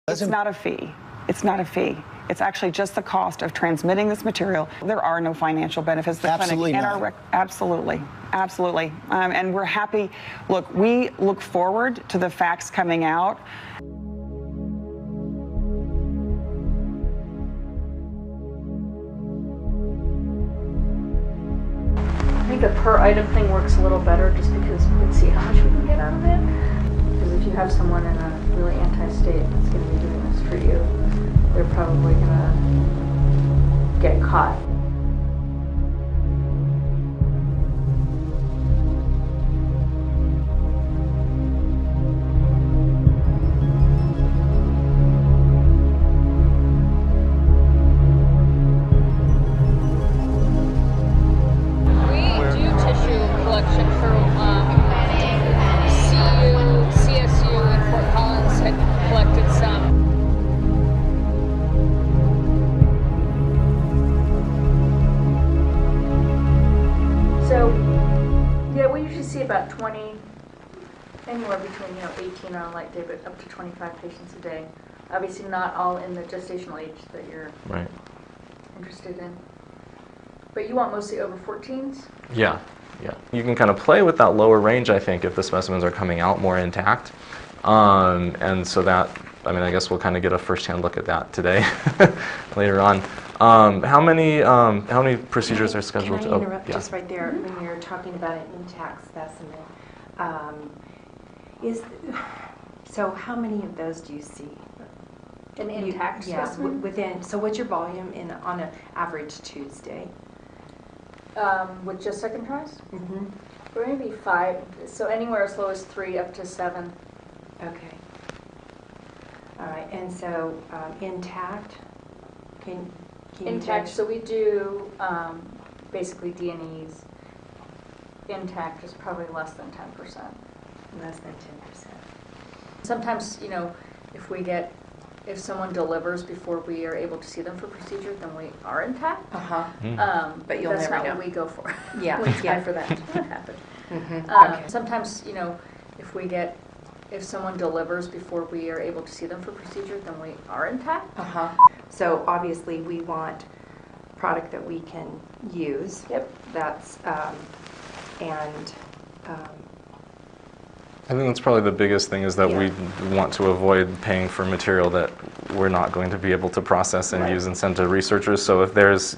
It's not a fee. It's not a fee. It's actually just the cost of transmitting this material. There are no financial benefits. The Absolutely clinic not. Absolutely. Absolutely. And we're happy. Look, we look forward to the facts coming out. I think the per item thing works a little better just because we can see how much we can get out of it. Because if you have someone in a really anti-state that's going to be doing this for you, they're probably going to get caught. About 20, anywhere between 18 on a light day, but up to 25 patients a day. Obviously, not all in the gestational age that you're interested in. But you want mostly over 14s? Yeah, yeah. You can kind of play with that lower range, I think, if the specimens are coming out more intact. And so that, I mean, I guess we'll kind of get a first-hand look at that today, later on. How many procedures are scheduled? Can I interrupt just right there when you're talking about an intact specimen? So how many of those do you see? An intact specimen? Within. So what's your volume on an average Tuesday? With just second tries? Mm-hmm. Maybe 5. So anywhere as low as 3 up to 7. Okay. All right. And so intact. Can intact, so we do basically D&Es. Intact is probably less than 10%. Less than 10%. Sometimes, if someone delivers before we are able to see them for procedure, then we are intact. But you'll that's never not know. what we go for. Yeah. We try for that to not happen. Okay. Sometimes, if someone delivers before we are able to see them for procedure, then we are intact. So obviously we want product that we can use. Yep. That's I think that's probably the biggest thing is that we want to avoid paying for material that we're not going to be able to process and use and send to researchers. So if there's,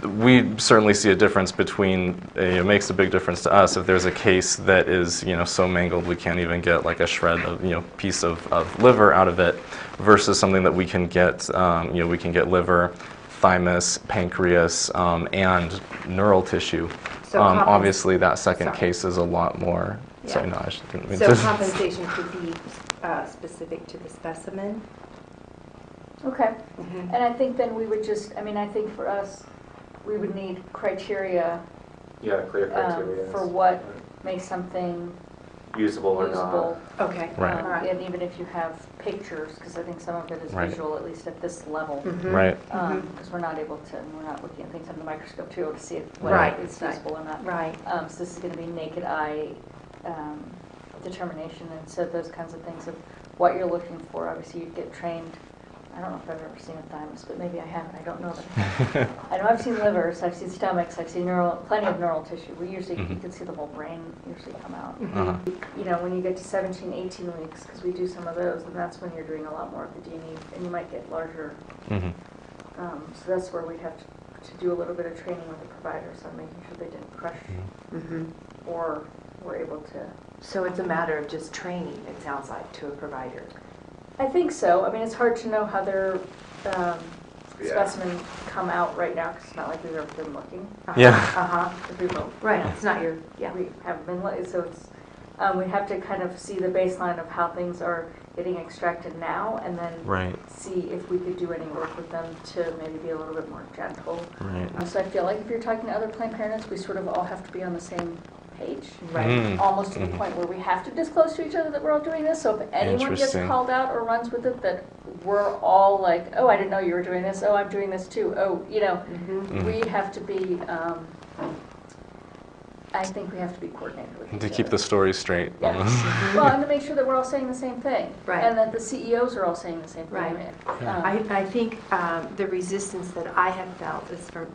we certainly see a difference between, it makes a big difference to us if there's a case that is, so mangled we can't even get like a shred of, piece of liver out of it versus something that we can get, we can get liver, thymus, pancreas, and neural tissue. So obviously that second case is a lot more. Sorry, no, I didn't mean so to. compensation could be specific to the specimen. Okay. And I think then we would just, I think for us, we would need criteria. Yeah, clear criteria. For what makes something usable or not. Okay. Right. And even if you have pictures, because I think some of it is visual, at least at this level. Right. Because we're not looking at things under the microscope too to see whether it's usable or not. Right. So this is going to be naked eye determination, and so those kinds of things of what you're looking for. Obviously, you'd get trained. I don't know if I've ever seen a thymus, but maybe I haven't. I don't know that. I know I've seen livers, I've seen stomachs, I've seen plenty of neural tissue. We usually you can see the whole brain usually come out. When you get to 17, 18 weeks, because we do some of those, and that's when you're doing a lot more of the D&E, and you might get larger. So that's where we'd have to do a little bit of training with the providers on making sure they didn't crush or were able to. So it's a matter of just training, it sounds like, to a provider. I think so. It's hard to know how their specimens come out right now because it's not like we've ever been looking. Right. It's not your. Yeah. We haven't been looking, so it's we have to kind of see the baseline of how things are getting extracted now, and then see if we could do any work with them to maybe be a little bit more gentle. Right. So I feel like if you're talking to other Planned Parenthoods, we sort of all have to be on the same page, almost to the point where we have to disclose to each other that we're all doing this. So if anyone gets called out or runs with it, that we're all like, oh, I didn't know you were doing this. Oh, I'm doing this too. Oh, we have to be I think we have to be coordinated with each To keep other. the story straight. Yeah. Almost. Well, and to make sure that we're all saying the same thing. Right. And that the CEOs are all saying the same thing. Right. Um, I think the resistance that I have felt is from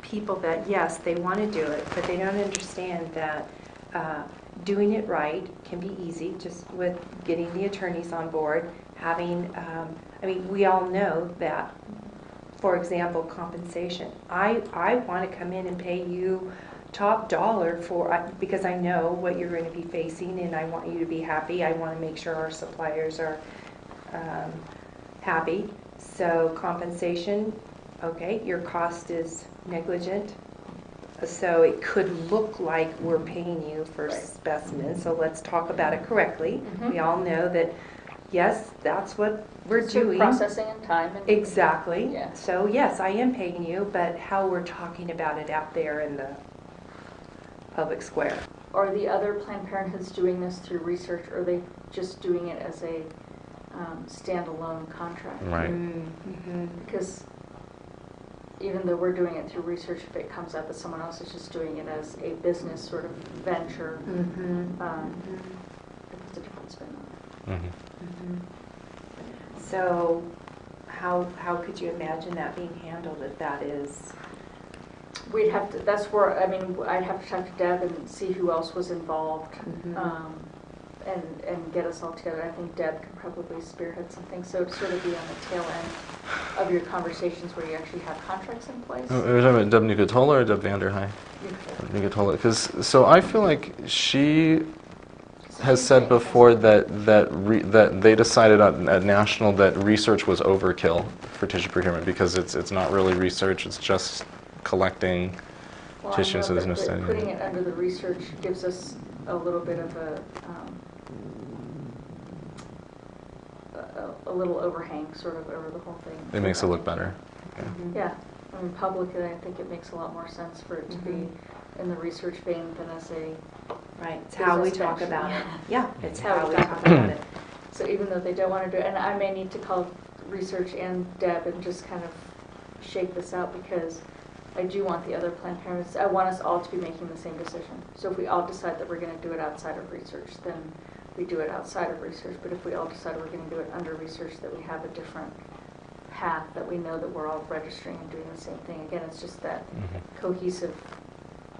people that, yes, they want to do it, but they don't understand that doing it right can be easy, just with getting the attorneys on board, having, I mean, we all know that, for example, compensation. I want to come in and pay you top dollar because I know what you're going to be facing, and I want you to be happy. I want to make sure our suppliers are happy. So compensation, okay, your cost is negligent. So it could look like we're paying you for specimens, so let's talk about it correctly. Mhm. We all know that, yes, that's what we're it's your doing. processing and time. And, Exactly. Yeah. So yes, I am paying you, but how we're talking about it out there in the public square. Are the other Planned Parenthoods doing this through research, or are they just doing it as a standalone contract? Right. Mm-hmm. Because even though we're doing it through research, if it comes up that someone else is just doing it as a business sort of venture, it's a different spin on it. Mhm. So how could you imagine that being handled if that is? We'd have to, that's where, I mean, I'd have to talk to Deb and see who else was involved, and get us all together. I think Deb could probably spearhead something, so it'd sort of be on the tail end of your conversations where you actually have contracts in place. Are you talking about Deb Nicatola or Deb Vanderhei? Nicatola, because so I feel like she has said before that they decided at national that research was overkill for tissue procurement because it's not really research, it's just collecting Well, tissue, I know so there's that no the- studying. Putting it under the research gives us a little bit of a little overhang sort of over the whole thing. It makes it look better. Yeah, I mean, publicly, I think it makes a lot more sense for it to be in the research vein than as a, Right, it's how we business talk venture. about it. Yeah, it's How how we we talk talk about about it. so even though they don't want to do it, and I may need to call research and Deb and just kind of shake this out because I do want the other Planned Parenthoods, I want us all to be making the same decision. So if we all decide that we're going to do it outside of research, then we do it outside of research. But if we all decide we're going to do it under research, that we have a different path, that we know that we're all registering and doing the same thing. Again, it's just that cohesive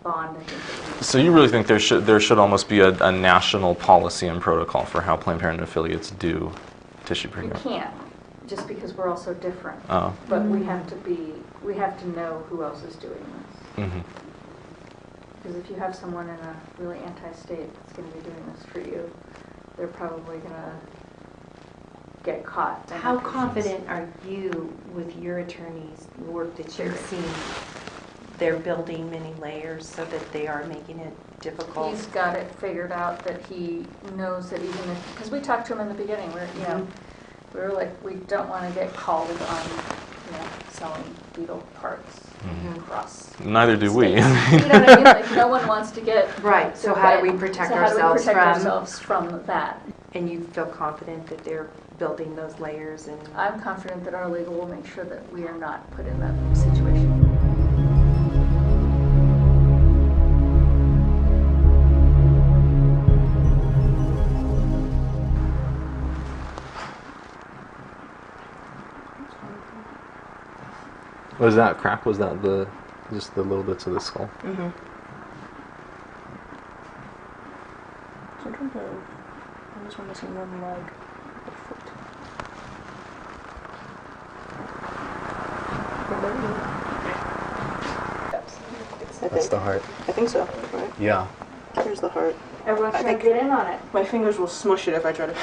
bond, I think. That we need. So you really think there should almost be a national policy and protocol for how Planned Parenthood affiliates do tissue You procurement? can't, just because we're all so different. Oh. But we have to know who else is doing this. Mm-hmm. Because if you have someone in a really anti-state that's going to be doing this for you, they're probably going to get caught. How confident are you with your attorneys, the work that you've seen? They're building many layers so that they are making it difficult. He's got it figured out that he knows that even if, because we talked to him in the beginning, we were like, we don't want to get called on, selling beetle parts across. Neither do we. states. You know what I mean? Like, no one wants to get. Right, so how do we protect ourselves from that? And you feel confident that they're building those layers and... I'm confident that our legal will make sure that we are not put in that situation. Was that crack? Was that just the little bits of the skull? Mm-hmm. Sometimes I just want to see one leg or foot. That's the heart. I think so, right? Yeah. Here's the heart. Everyone's I trying to think- get in on it. My fingers will smush it if I try to.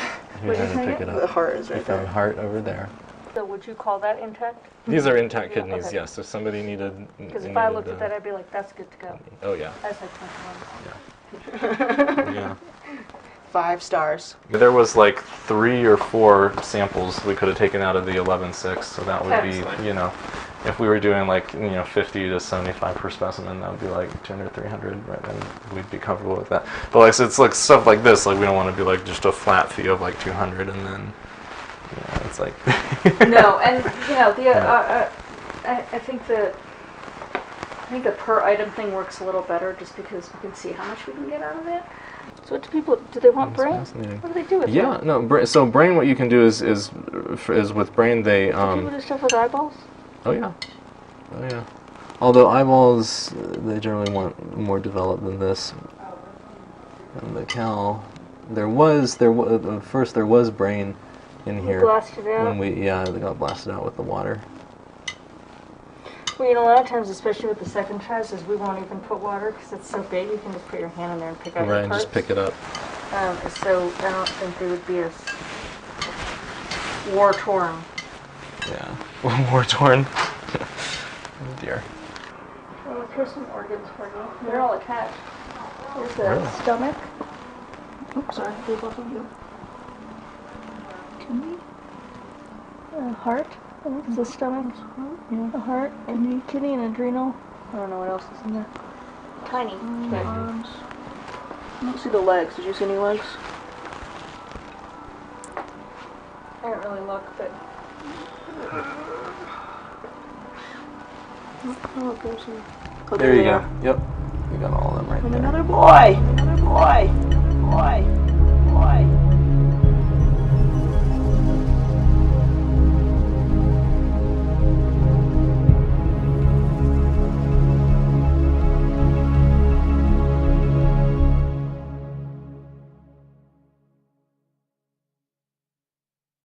You're trying to pick it The heart is You right found there. heart over there. So would you call that intact? These are intact Yeah, kidneys, okay. yes. If somebody needed... Because if I looked at that, I'd be like, that's good to go. Oh, yeah. That's like 21. Yeah. 5 stars. There was like 3 or 4 samples we could have taken out of the 11.6, so that would Excellent. be, if we were doing like, 50 to 75 per specimen, that would be like 200, 300, right? And we'd be comfortable with that. But like, so it's like stuff like this, like we don't want to be like just a flat fee of like 200 and then, it's like... No, and I think that think the per item thing works a little better just because we can see how much we can get out of it. So what do they want brain? Fascinating. What do they do with Yeah, it? no. So brain, what you can do is with brain they. Do people do stuff with eyeballs? Oh yeah. Although eyeballs, they generally want more developed than this. And the cow, first there was brain in You here. blasted it out? They got blasted out with the water. Well, you know, a lot of times, especially with the second tries, is we won't even put water because it's so big. You can just put your hand in there and pick out Right, your and parts. just pick it up. So I don't think they would be as war torn. Yeah. War torn. Oh dear. Well, here's some organs for you. They're all attached. Here's the Really? stomach. Oops, sorry, they both of you. Kidney. Heart. I think it's the stomach. Yeah. A heart. Kidney and adrenal. I don't know what else is in there. Tiny. Arms. I don't see the legs. Did you see any legs? I didn't really look, but Oh, there's some. Oh, There you they go. are. Yep. We got all of them right And there. another boy. Another boy. Boy. Boy.